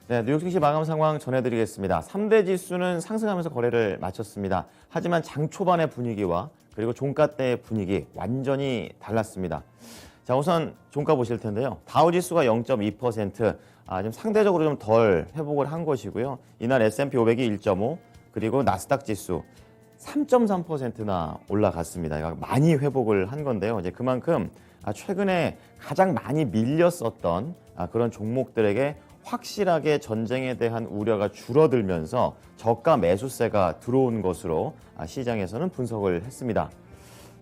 네, 뉴욕 증시 마감 상황 전해드리겠습니다. 3대 지수는 상승하면서 거래를 마쳤습니다. 하지만 장 초반의 분위기와 그리고 종가 때의 분위기 완전히 달랐습니다. 자, 우선 종가 보실 텐데요. 다우 지수가 0.2%, 좀 상대적으로 좀 덜 회복을 한 것이고요. 이날 S&P 500이 1.5, 그리고 나스닥 지수 3.3%나 올라갔습니다. 많이 회복을 한 건데요. 이제 그만큼 최근에 가장 많이 밀렸었던 그런 종목들에게 확실하게 전쟁에 대한 우려가 줄어들면서 저가 매수세가 들어온 것으로 시장에서는 분석을 했습니다.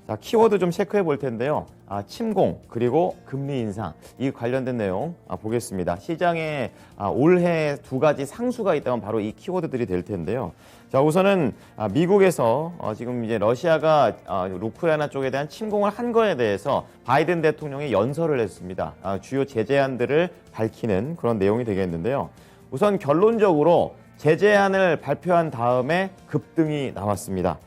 자, 키워드 좀 체크해 볼 텐데요. 침공 그리고 금리 인상 이 관련된 내용 보겠습니다. 시장에 올해 두 가지 상수가 있다면 바로 이 키워드들이 될 텐데요. 자, 우선은 미국에서 지금 이제 러시아가 우크라이나 쪽에 대한 침공을 한 거에 대해서 바이든 대통령이 연설을 했습니다. 주요 제재안들을 밝히는 그런 내용이 되겠는데요. 우선 결론적으로 제재안을 발표한 다음에 급등이 나왔습니다.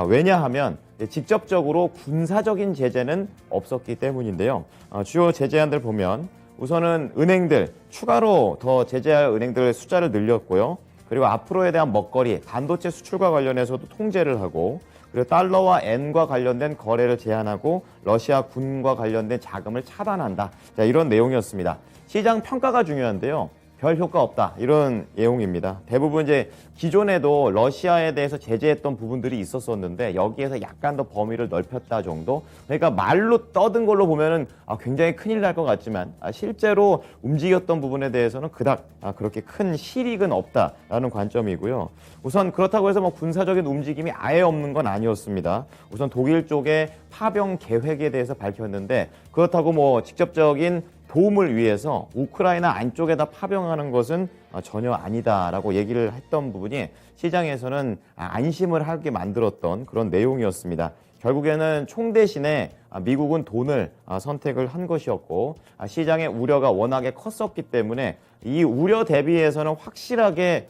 왜냐하면 직접적으로 군사적인 제재는 없었기 때문인데요. 주요 제재안들 보면 우선은 은행들 추가로 더 제재할 은행들 숫자를 늘렸고요. 그리고 앞으로에 대한 먹거리, 반도체 수출과 관련해서도 통제를 하고 그리고 달러와 엔과 관련된 거래를 제한하고 러시아 군과 관련된 자금을 차단한다. 자, 이런 내용이었습니다. 시장 평가가 중요한데요. 별 효과 없다 이런 내용입니다. 대부분 이제 기존에도 러시아에 대해서 제재했던 부분들이 있었었는데 여기에서 약간 더 범위를 넓혔다 정도. 그러니까 말로 떠든 걸로 보면은 굉장히 큰일 날 것 같지만 실제로 움직였던 부분에 대해서는 그닥 그렇게 큰 실익은 없다라는 관점이고요. 우선 그렇다고 해서 뭐 군사적인 움직임이 아예 없는 건 아니었습니다. 우선 독일 쪽의 파병 계획에 대해서 밝혔는데 그렇다고 뭐 직접적인 도움을 위해서 우크라이나 안쪽에다 파병하는 것은 전혀 아니다라고 얘기를 했던 부분이 시장에서는 안심을 하게 만들었던 그런 내용이었습니다. 결국에는 총 대신에 미국은 돈을 선택을 한 것이었고 시장의 우려가 워낙에 컸었기 때문에 이 우려 대비해서는 확실하게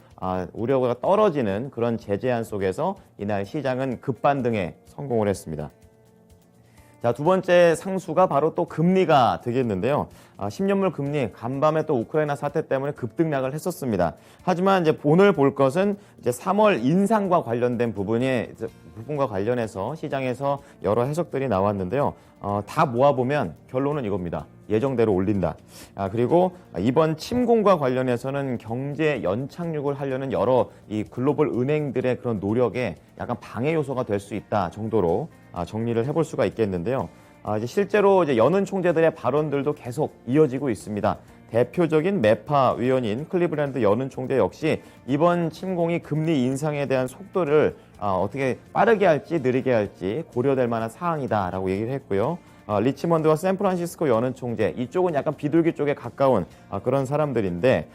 우려가 떨어지는 그런 제재안 속에서 이날 시장은 급반등에 성공을 했습니다. 자, 두 번째 상수가 바로 또 금리가 되겠는데요. 10년물 금리 간밤에 또 우크라이나 사태 때문에 급등락을 했었습니다. 하지만 이제 오늘 볼 것은 이제 3월 인상과 관련된 부분과 관련해서 시장에서 여러 해석들이 나왔는데요. 다 모아보면 결론은 이겁니다. 예정대로 올린다. 그리고 이번 침공과 관련해서는 경제 연착륙을 하려는 여러 이 글로벌 은행들의 그런 노력에 약간 방해 요소가 될 수 있다 정도로 정리를 해볼 수가 있겠는데요. 이제 실제로 이제 여는 총재들의 발언들도 계속 이어지고 있습니다. 대표적인 매파 위원인 클리브랜드 여는 총재 역시 이번 침공이 금리 인상에 대한 속도를 어떻게 빠르게 할지 느리게 할지 고려될 만한 사항이다라고 얘기를 했고요. 리치먼드와 샌프란시스코 여는 총재 이쪽은 약간 비둘기 쪽에 가까운 그런 사람들인데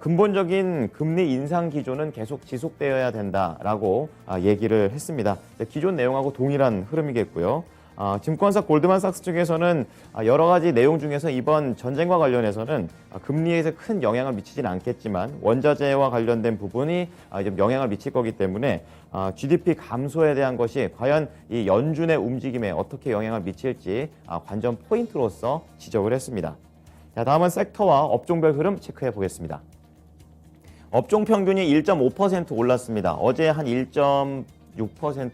근본적인 금리 인상 기조는 계속 지속되어야 된다라고 얘기를 했습니다. 기존 내용하고 동일한 흐름이겠고요. 증권사 골드만삭스 측에서는 여러 가지 내용 중에서 이번 전쟁과 관련해서는 금리에서 큰 영향을 미치진 않겠지만 원자재와 관련된 부분이 좀 영향을 미칠 거기 때문에 GDP 감소에 대한 것이 과연 이 연준의 움직임에 어떻게 영향을 미칠지 관전 포인트로서 지적을 했습니다. 자, 다음은 섹터와 업종별 흐름 체크해 보겠습니다. 업종 평균이 1.5% 올랐습니다. 어제 한 6%,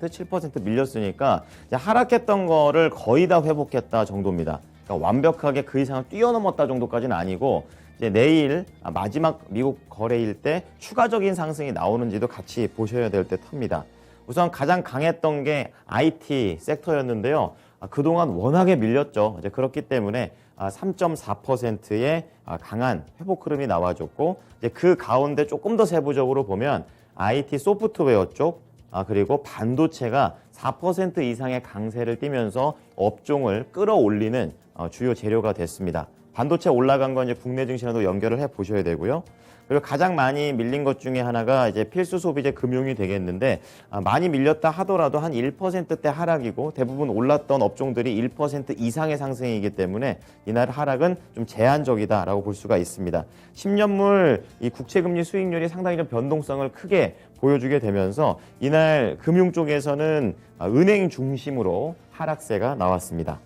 7% 밀렸으니까 하락했던 거를 거의 다 회복했다 정도입니다. 그러니까 완벽하게 그 이상을 뛰어넘었다 정도까지는 아니고 이제 내일 마지막 미국 거래일 때 추가적인 상승이 나오는지도 같이 보셔야 될 듯합니다. 우선 가장 강했던 게 IT 섹터였는데요. 그동안 워낙에 밀렸죠. 이제 그렇기 때문에 3.4%의 강한 회복 흐름이 나와줬고 이제 그 가운데 조금 더 세부적으로 보면 IT 소프트웨어 쪽 그리고 반도체가 4% 이상의 강세를 띠면서 업종을 끌어올리는 주요 재료가 됐습니다. 반도체 올라간 건 이제 국내 증시와도 연결을 해 보셔야 되고요. 그리고 가장 많이 밀린 것 중에 하나가 이제 필수 소비재 금융이 되겠는데 많이 밀렸다 하더라도 한 1%대 하락이고 대부분 올랐던 업종들이 1% 이상의 상승이기 때문에 이날 하락은 좀 제한적이다라고 볼 수가 있습니다. 10년물 이 국채금리 수익률이 상당히 좀 변동성을 크게 보여주게 되면서 이날 금융 쪽에서는 은행 중심으로 하락세가 나왔습니다.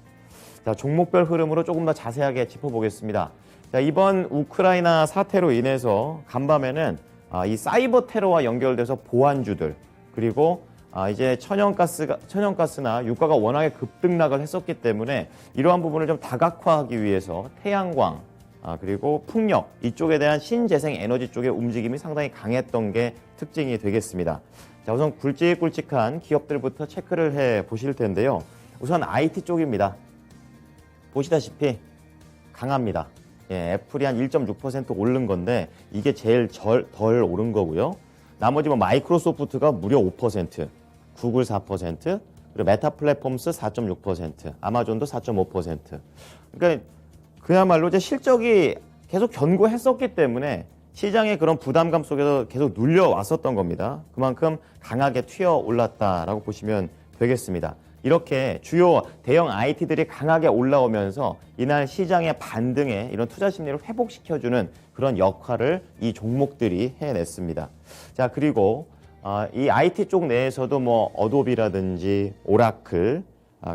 자, 종목별 흐름으로 조금 더 자세하게 짚어보겠습니다. 자, 이번 우크라이나 사태로 인해서 간밤에는 이 사이버 테러와 연결돼서 보안주들 그리고 이제 천연가스나 유가가 워낙에 급등락을 했었기 때문에 이러한 부분을 좀 다각화하기 위해서 태양광 그리고 풍력 이쪽에 대한 신재생 에너지 쪽의 움직임이 상당히 강했던 게 특징이 되겠습니다. 자, 우선 굵직굵직한 기업들부터 체크를 해 보실 텐데요. 우선 IT 쪽입니다. 보시다시피 강합니다. 예, 애플이 한 1.6% 오른 건데 이게 제일 덜 오른 거고요. 나머지 뭐 마이크로소프트가 무려 5%, 구글 4%, 그리고 메타 플랫폼스 4.6%, 아마존도 4.5%. 그러니까 그야말로 이제 실적이 계속 견고했었기 때문에 시장의 그런 부담감 속에서 계속 눌려왔었던 겁니다. 그만큼 강하게 튀어 올랐다라고 보시면 되겠습니다. 이렇게 주요 대형 IT들이 강하게 올라오면서 이날 시장의 반등에 이런 투자 심리를 회복시켜주는 그런 역할을 이 종목들이 해냈습니다. 자, 그리고 이 IT 쪽 내에서도 뭐 어도비라든지 오라클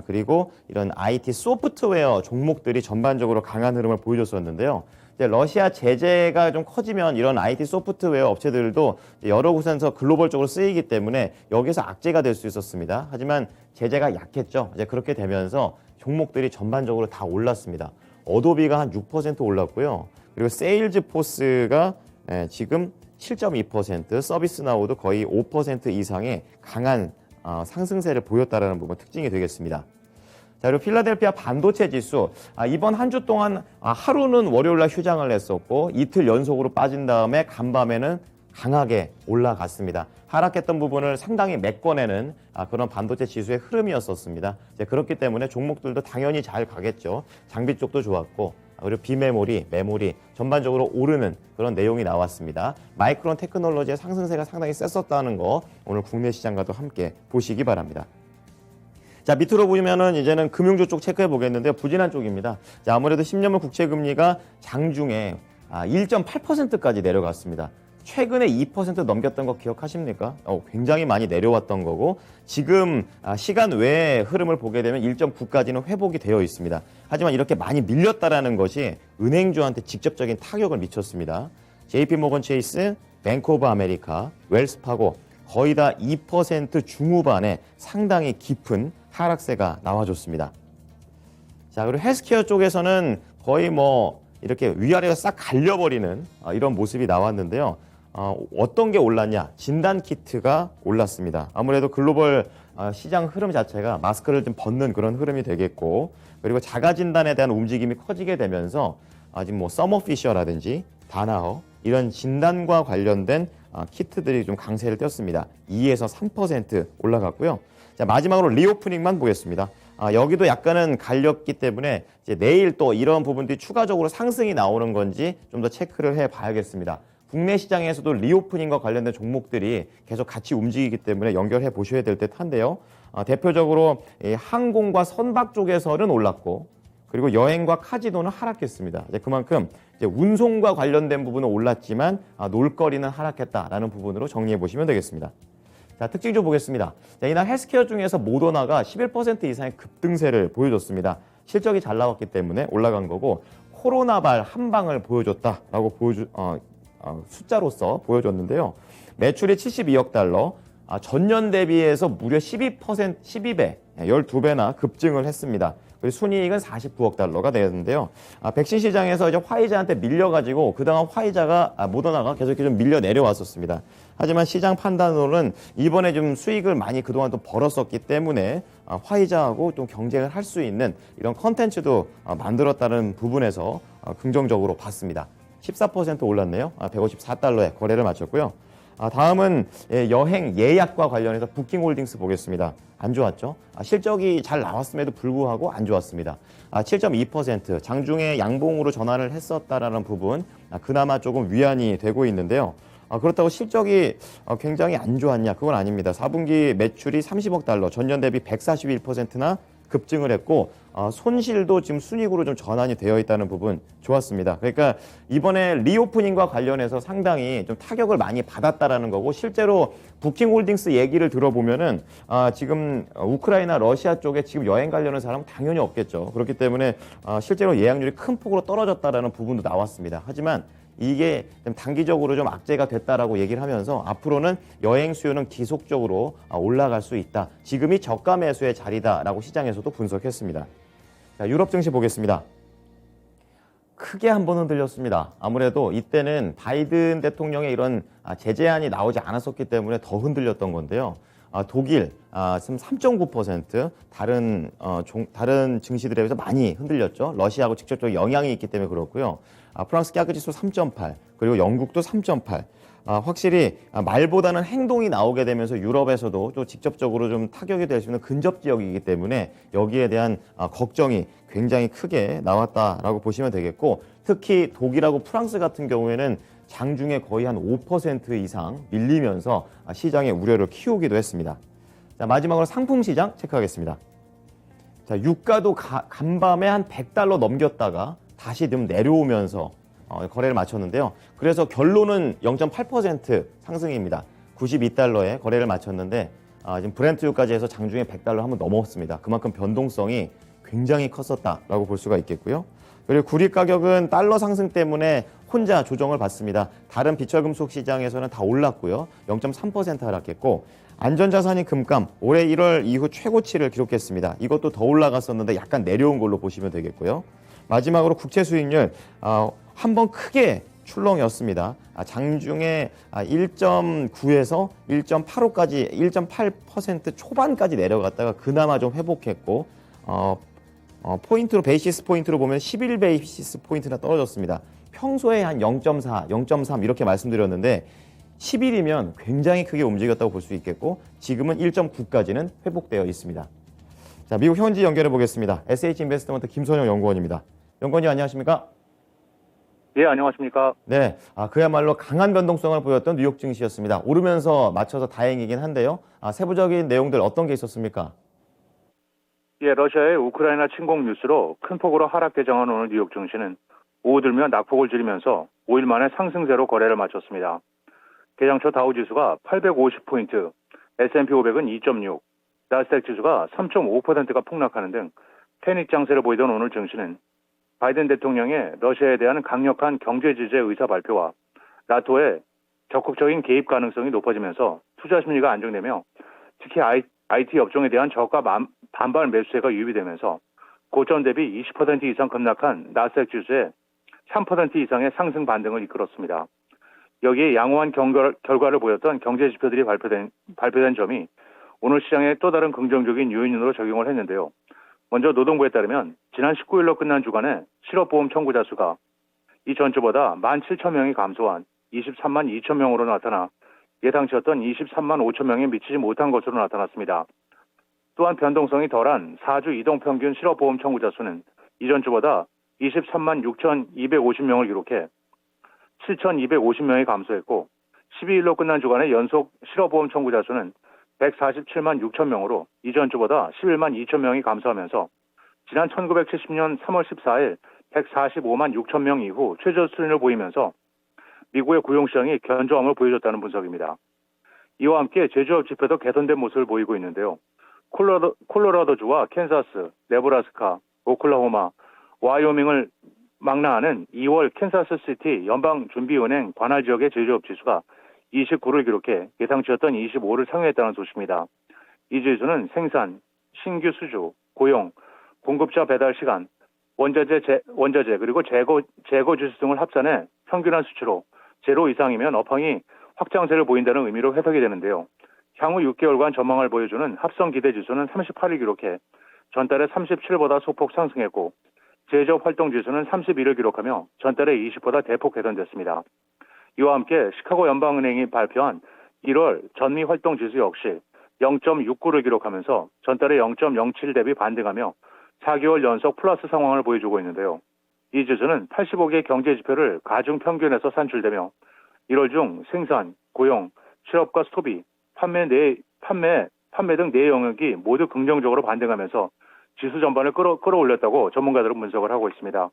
그리고 이런 IT 소프트웨어 종목들이 전반적으로 강한 흐름을 보여줬었는데요. 이제 러시아 제재가 좀 커지면 이런 IT 소프트웨어 업체들도 여러 곳에서 글로벌적으로 쓰이기 때문에 여기서 악재가 될 수 있었습니다. 하지만 제재가 약했죠. 이제 그렇게 되면서 종목들이 전반적으로 다 올랐습니다. 어도비가 한 6% 올랐고요. 그리고 세일즈포스가 지금 7.2%, 서비스나우도 거의 5% 이상의 강한 상승세를 보였다라는 부분 특징이 되겠습니다. 자, 그리고 필라델피아 반도체 지수 이번 한 주 동안 하루는 월요일날 휴장을 했었고 이틀 연속으로 빠진 다음에 간밤에는 강하게 올라갔습니다. 하락했던 부분을 상당히 메꿔내는 그런 반도체 지수의 흐름이었었습니다. 이제 그렇기 때문에 종목들도 당연히 잘 가겠죠. 장비 쪽도 좋았고 그리고 비메모리, 메모리 전반적으로 오르는 그런 내용이 나왔습니다. 마이크론 테크놀로지의 상승세가 상당히 셌었다는 거 오늘 국내 시장과도 함께 보시기 바랍니다. 자, 밑으로 보면은 이제는 금융주 쪽 체크해 보겠는데요. 부진한 쪽입니다. 자, 아무래도 10년물 국채 금리가 장중에 1.8%까지 내려갔습니다. 최근에 2% 넘겼던 거 기억하십니까? 굉장히 많이 내려왔던 거고 지금 시간 외의 흐름을 보게 되면 1.9까지는 회복이 되어 있습니다. 하지만 이렇게 많이 밀렸다라는 것이 은행주한테 직접적인 타격을 미쳤습니다. JP모건 체이스, 뱅크 오브 아메리카, 웰스파고 거의 다 2% 중후반에 상당히 깊은 하락세가 나와줬습니다. 자, 그리고 헬스케어 쪽에서는 거의 뭐 이렇게 위아래가 싹 갈려버리는 이런 모습이 나왔는데요. 어떤 게 올랐냐? 진단키트가 올랐습니다. 아무래도 글로벌 시장 흐름 자체가 마스크를 좀 벗는 그런 흐름이 되겠고 그리고 자가진단에 대한 움직임이 커지게 되면서 지금 뭐 서머피셔라든지 다나허 이런 진단과 관련된 키트들이 좀 강세를 띄었습니다. 2에서 3% 올라갔고요. 자, 마지막으로 리오프닝만 보겠습니다. 여기도 약간은 갈렸기 때문에 이제 내일 또 이런 부분들이 추가적으로 상승이 나오는 건지 좀 더 체크를 해 봐야겠습니다. 국내 시장에서도 리오프닝과 관련된 종목들이 계속 같이 움직이기 때문에 연결해 보셔야 될 듯한데요. 대표적으로 항공과 선박 쪽에서는 올랐고 그리고 여행과 카지노는 하락했습니다. 이제 그만큼 이제 운송과 관련된 부분은 올랐지만 놀거리는 하락했다라는 부분으로 정리해 보시면 되겠습니다. 자, 특징 좀 보겠습니다. 자, 이날 헬스케어 중에서 모더나가 11% 이상의 급등세를 보여줬습니다. 실적이 잘 나왔기 때문에 올라간 거고 코로나발 한 방을 보여줬다라고 숫자로서 보여줬는데요. 매출이 72억 달러, 전년 대비해서 무려 12배, 12배나 급증을 했습니다. 그리고 순이익은 49억 달러가 되었는데요. 백신 시장에서 이제 화이자한테 밀려가지고 그동안 모더나가 계속 이렇게 좀 밀려 내려왔었습니다. 하지만 시장 판단으로는 이번에 좀 수익을 많이 그동안 또 벌었었기 때문에 화이자하고 좀 경쟁을 할 수 있는 이런 컨텐츠도 만들었다는 부분에서 긍정적으로 봤습니다. 14% 올랐네요. 154달러에 거래를 마쳤고요. 다음은 여행 예약과 관련해서 부킹홀딩스 보겠습니다. 안 좋았죠? 실적이 잘 나왔음에도 불구하고 안 좋았습니다. 7.2% 장중에 양봉으로 전환을 했었다라는 부분 그나마 조금 위안이 되고 있는데요. 그렇다고 실적이 굉장히 안 좋았냐? 그건 아닙니다. 4분기 매출이 30억 달러, 전년 대비 141%나 급증을 했고 손실도 지금 순이익으로 좀 전환이 되어 있다는 부분 좋았습니다. 그러니까 이번에 리오프닝과 관련해서 상당히 좀 타격을 많이 받았다라는 거고 실제로 부킹홀딩스 얘기를 들어보면은 지금 우크라이나 러시아 쪽에 지금 여행 가려는 사람은 당연히 없겠죠. 그렇기 때문에 실제로 예약률이 큰 폭으로 떨어졌다라는 부분도 나왔습니다. 하지만 이게 좀 단기적으로 좀 악재가 됐다라고 얘기를 하면서 앞으로는 여행 수요는 지속적으로 올라갈 수 있다. 지금이 저가 매수의 자리다라고 시장에서도 분석했습니다. 자, 유럽 증시 보겠습니다. 크게 한 번 흔들렸습니다. 아무래도 이때는 바이든 대통령의 이런 제재안이 나오지 않았었기 때문에 더 흔들렸던 건데요. 독일 지금 3.9% 다른 증시들에 비해서 많이 흔들렸죠. 러시아하고 직접적인 영향이 있기 때문에 그렇고요. 프랑스 CAC 지수 3.8 그리고 영국도 3.8. 확실히 말보다는 행동이 나오게 되면서 유럽에서도 또 직접적으로 좀 타격이 될 수 있는 근접 지역이기 때문에 여기에 대한 걱정이 굉장히 크게 나왔다라고 보시면 되겠고 특히 독일하고 프랑스 같은 경우에는 장중에 거의 한 5% 이상 밀리면서 시장의 우려를 키우기도 했습니다. 자, 마지막으로 상품 시장 체크하겠습니다. 자, 유가도 간밤에 한 $100 넘겼다가 다시 좀 내려오면서 거래를 마쳤는데요. 그래서 결론은 0.8% 상승입니다. $92에 거래를 마쳤는데 지금 브렌트 유가지 해서 장중에 $100 한번 넘었습니다. 그만큼 변동성이 굉장히 컸었다라고 볼 수가 있겠고요. 그리고 구리 가격은 달러 상승 때문에 혼자 조정을 받습니다. 다른 비철금속 시장에서는 다 올랐고요. 0.3% 하락했고 안전자산인 금감 올해 1월 이후 최고치를 기록했습니다. 이것도 더 올라갔었는데 약간 내려온 걸로 보시면 되겠고요. 마지막으로 국채 수익률 한번 크게 출렁이었습니다. 장중에 1.9에서 1.85까지 1.8% 초반까지 내려갔다가 그나마 좀 회복했고 포인트로 베이시스 포인트로 보면 11 베이시스 포인트나 떨어졌습니다. 평소에 한 0.4, 0.3 이렇게 말씀드렸는데 10일이면 굉장히 크게 움직였다고 볼 수 있겠고 지금은 1.9까지는 회복되어 있습니다. 자, 미국 현지 연결해 보겠습니다. SH인베스트먼트 김선영 연구원입니다. 연구원님 안녕하십니까? 예, 안녕하십니까? 네, 그야말로 강한 변동성을 보였던 뉴욕 증시였습니다. 오르면서 맞춰서 다행이긴 한데요. 세부적인 내용들 어떤 게 있었습니까? 예, 러시아의 우크라이나 침공 뉴스로 큰 폭으로 하락 개장한 오늘 뉴욕 증시는 오후 들면 낙폭을 줄이면서 5일 만에 상승세로 거래를 마쳤습니다. 개장 초 다우 지수가 850포인트, S&P 500은 2.6, 나스닥 지수가 3.5%가 폭락하는 등 패닉 장세를 보이던 오늘 증시는 바이든 대통령의 러시아에 대한 강력한 경제 제재 의사 발표와 나토의 적극적인 개입 가능성이 높아지면서 투자 심리가 안정되며 특히 IT 업종에 대한 저가 반발 매수세가 유입되면서 고점 대비 20% 이상 급락한 나스닥 지수에 3% 이상의 상승 반등을 이끌었습니다. 여기에 양호한 결과를 보였던 경제 지표들이 발표된 점이 오늘 시장에 또 다른 긍정적인 요인으로 작용을 했는데요. 먼저 노동부에 따르면 지난 19일로 끝난 주간에 실업보험 청구자 수가 이전 주보다 17,000명이 감소한 23만 2천 명으로 나타나 예상치였던 23만 5천 명에 미치지 못한 것으로 나타났습니다. 또한 변동성이 덜한 4주 이동평균 실업보험 청구자 수는 이전 주보다 23만 6,250명을 기록해 7,250명이 감소했고 12일로 끝난 주간의 연속 실업보험 청구자 수는 147만 6천 명으로 이전 주보다 11만 2천 명이 감소하면서 지난 1970년 3월 14일 145만 6천 명 이후 최저 수준을 보이면서 미국의 고용시장이 견조함을 보여줬다는 분석입니다. 이와 함께 제조업 지표도 개선된 모습을 보이고 있는데요. 콜로라도주와 캔사스, 네브라스카, 오클라호마, 와이오밍을 망라하는 2월 캔사스시티 연방준비은행 관할 지역의 제조업 지수가 29를 기록해 예상치였던 25를 상회했다는 소식입니다. 이 지수는 생산, 신규 수주, 고용, 공급자 배달 시간, 원자재 그리고 재고 지수 등을 합산해 평균한 수치로 제로 이상이면 업황이 확장세를 보인다는 의미로 해석이 되는데요. 향후 6개월간 전망을 보여주는 합성 기대 지수는 38을 기록해 전달에 37보다 소폭 상승했고 제조업 활동 지수는 31을 기록하며 전달에 20보다 대폭 개선됐습니다. 이와 함께 시카고 연방은행이 발표한 1월 전미 활동 지수 역시 0.69를 기록하면서 전달에 0.07 대비 반등하며 4개월 연속 플러스 상황을 보여주고 있는데요. 이 지수는 85개 경제 지표를 가중 평균에서 산출되며 1월 중 생산, 고용, 실업과 소비, 판매 등 네 영역이 모두 긍정적으로 반등하면서 지수 전반을 끌어올렸다고 전문가들은 분석을 하고 있습니다.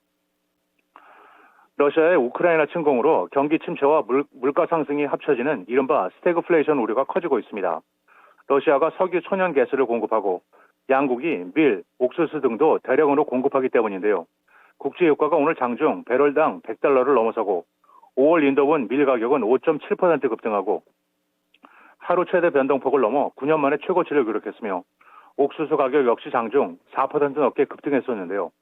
러시아의 우크라이나 침공으로 경기 침체와 물가 상승이 합쳐지는 이른바 스태그플레이션 우려가 커지고 있습니다. 러시아가 석유, 천연 가스를 공급하고 양국이 밀, 옥수수 등도 대량으로 공급하기 때문인데요. 국제 유가가 오늘 장중 배럴당 $100를 넘어서고 5월 인도분 밀 가격은 5.7% 급등하고 하루 최대 변동폭을 넘어 9년 만에 최고치를 기록했으며 옥수수 가격 역시 장중 4% 넘게 급등했었는데요.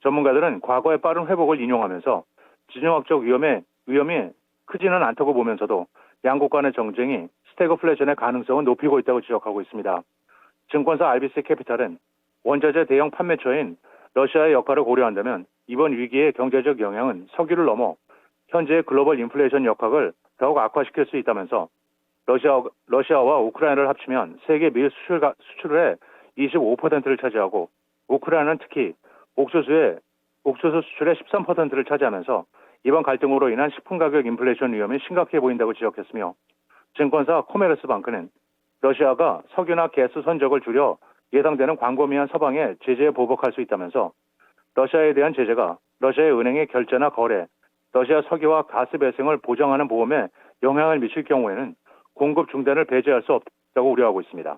전문가들은 과거의 빠른 회복을 인용하면서 지정학적 위험이 크지는 않다고 보면서도 양국 간의 정쟁이 스태그플레이션의 가능성은 높이고 있다고 지적하고 있습니다. 증권사 RBC 캐피탈은 원자재 대형 판매처인 러시아의 역할을 고려한다면 이번 위기의 경제적 영향은 석유를 넘어 현재의 글로벌 인플레이션 역학을 더욱 악화시킬 수 있다면서 러시아와 우크라이나를 합치면 세계 밀 수출의 25%를 차지하고 우크라이나는 특히 옥수수 수출의 13%를 차지하면서 이번 갈등으로 인한 식품 가격 인플레이션 위험이 심각해 보인다고 지적했으며 증권사 코메르스방크는 러시아가 석유나 가스 선적을 줄여 예상되는 광범위한 서방의 제재에 보복할 수 있다면서 러시아에 대한 제재가 러시아의 은행의 결제나 거래, 러시아 석유와 가스 배송을 보장하는 보험에 영향을 미칠 경우에는 공급 중단을 배제할 수 없다고 우려하고 있습니다.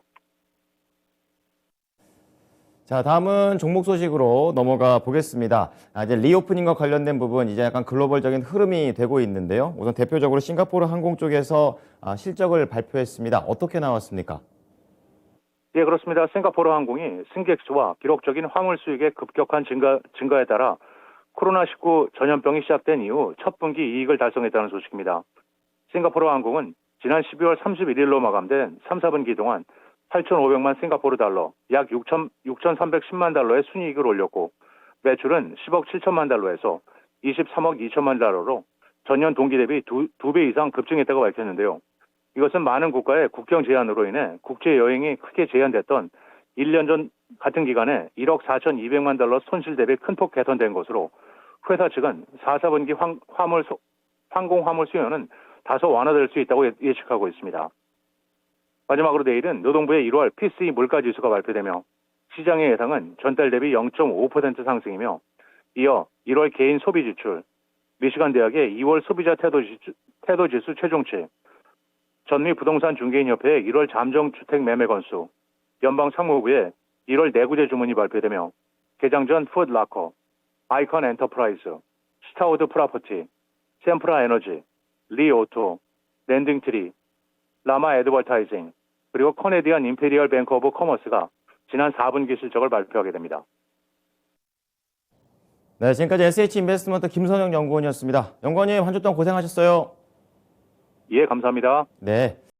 자, 다음은 종목 소식으로 넘어가 보겠습니다. 이제 리오프닝과 관련된 부분 이제 약간 글로벌적인 흐름이 되고 있는데요. 우선 대표적으로 싱가포르 항공 쪽에서 실적을 발표했습니다. 어떻게 나왔습니까? 예, 그렇습니다. 싱가포르 항공이 승객 수와 기록적인 화물 수익의 급격한 증가에 따라 코로나19 전염병이 시작된 이후 첫 분기 이익을 달성했다는 소식입니다. 싱가포르 항공은 지난 12월 31일로 마감된 3, 4분기 동안 8,500만 싱가포르 달러, 약 6,310만 달러의 순이익을 올렸고 매출은 10억 7천만 달러에서 23억 2천만 달러로 전년 동기 대비 2배 이상 급증했다고 밝혔는데요. 이것은 많은 국가의 국경 제한으로 인해 국제 여행이 크게 제한됐던 1년 전 같은 기간에 1억 4,200만 달러 손실 대비 큰 폭 개선된 것으로 회사 측은 4, 4분기 항공 화물 수요는 다소 완화될 수 있다고 예측하고 있습니다. 마지막으로 내일은 노동부의 1월 PCE 물가지수가 발표되며 시장의 예상은 전달 대비 0.5% 상승이며 이어 1월 개인 소비 지출, 미시간 대학의 2월 소비자 태도지수 최종치, 전미 부동산 중개인협회의 1월 잠정주택 매매 건수, 연방상무부의 1월 내구재 주문이 발표되며 개장 전 푸드라커, 아이콘 엔터프라이즈, 스타우드 프로퍼티, 샘프라 에너지, 리오토, 랜딩트리, 라마 애드버타이징, 그리고 커네디안 임페리얼 뱅크 오브 커머스가 지난 4분기 실적을 발표하게 됩니다. 네, 지금까지 SH인베스트먼트 김선영 연구원이었습니다. 연구원님, 한 주 동안 고생하셨어요. 예, 감사합니다. 네.